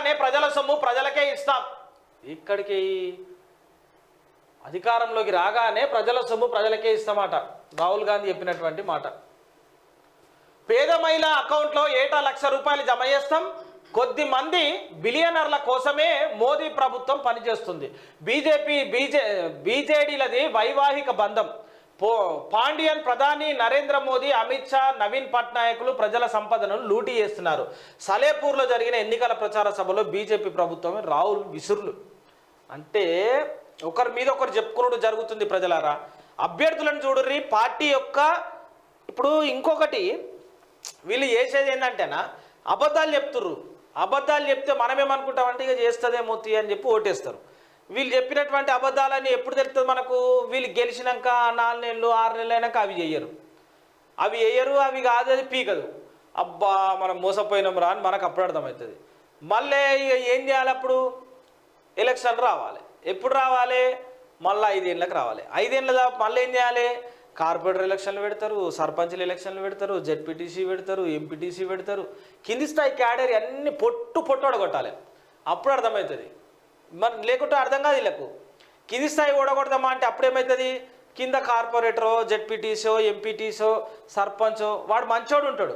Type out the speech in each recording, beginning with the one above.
రాగానే ప్రజల సొమ్ము ప్రజలకే ఇస్తాం. ఇక్కడికి అధికారంలోకి రాగానే ప్రజల సొమ్ము ప్రజలకే ఇస్తామట రాహుల్ గాంధీ చెప్పినటువంటి మాట. పేద మహిళ అకౌంట్లో ఏటా ₹1,00,000 జమ చేస్తాం. కొద్ది మంది బిలియనర్ల కోసమే మోదీ ప్రభుత్వం పనిచేస్తుంది. బీజేడీలది వైవాహిక బంధం. పాండియన్ ప్రధాని నరేంద్ర మోదీ, అమిత్ షా, నవీన్ పట్నాయకులు ప్రజల సంపదను లూటీ చేస్తున్నారు. సలేపూర్లో జరిగిన ఎన్నికల ప్రచార సభలో బీజేపీ ప్రభుత్వం రాహుల్ విసురులు. అంటే ఒకరి మీద ఒకరు చెప్పుకున్నట్టు జరుగుతుంది. ప్రజలారా, అభ్యర్థులను చూడర్రి. పార్టీ యొక్క ఇప్పుడు ఇంకొకటి వీళ్ళు చేసేది ఏంటంటేనా, అబద్ధాలు చెప్తుర్రు. అబద్ధాలు చెప్తే మనమేమనుకుంటామంటే ఇక చేస్తుందేమో అని చెప్పి ఓటేస్తారు. వీళ్ళు చెప్పినటువంటి అబద్ధాలని ఎప్పుడు తెలుస్తుంది మనకు? వీళ్ళు గెలిచినాక 4 నెలలు 6 నెలలు అయినాక అవి చెయ్యరు. అవి కాదు, అది పీకదు. అబ్బా మనం మోసపోయినాం రా అని మనకు అప్పుడు అర్థమవుతుంది. మళ్ళీ ఇక ఏం చేయాలి? అప్పుడు ఎలక్షన్ రావాలి. ఎప్పుడు రావాలి? మళ్ళీ 5 ఏళ్ళకి రావాలి. 5 ఏళ్ళ మళ్ళీ ఏం చేయాలి? కార్పొరేటర్ ఎలక్షన్లు పెడతారు, సర్పంచ్ల ఎలక్షన్లు పెడతారు, జెడ్పీటీసీ పెడతారు, ఎంపీటీసీ పెడతారు. కింది స్థాయి క్యాడర్ అన్ని పొట్టు ఓడగొట్టాలి. అప్పుడు అర్థమవుతుంది. మరి లేకుంటే అర్థం కాదు వీళ్ళకు. కింది స్థాయి ఓడగొడదామా అంటే అప్పుడు ఏమవుతుంది? కింద కార్పొరేటరో, జెడ్పీటీసో, ఎంపీటీసో, సర్పంచో వాడు మంచోడు ఉంటాడు.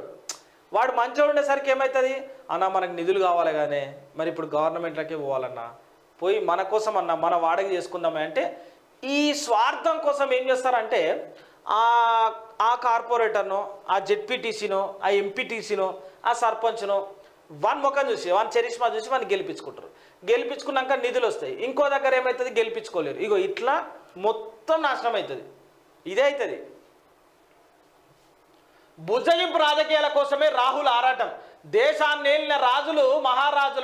వాడు మంచోడు ఉండేసరికి ఏమవుతుంది? అన్న మనకు నిధులు కావాలి కానీ మరి ఇప్పుడు గవర్నమెంట్లకే పోవాలన్నా, పోయి మన కోసం అన్న మన వాడకి చేసుకుందామే అంటే ఈ స్వార్థం కోసం ఏం చేస్తారంటే ఆ కార్పొరేటర్నో, ఆ జెడ్పీటీసీనో, ఆ ఎంపీటీసీనో, ఆ సర్పంచ్నో వాని ముఖం చూసి, వాని చరిష్మా చూసి వాడిని గెలిపించుకుంటారు. గెలిపించుకున్నాక నిధులు వస్తాయి. ఇంకో దగ్గర ఏమవుతుంది? గెలిపించుకోలేరు. ఇగో ఇట్లా మొత్తం నాశనం అవుతుంది. ఇదే అవుతుంది. బుజ్జగింపు రాజకీయాల కోసమే రాహుల్ ఆరాటం. దేశాన్ని ఏలిన రాజులు, మహారాజులను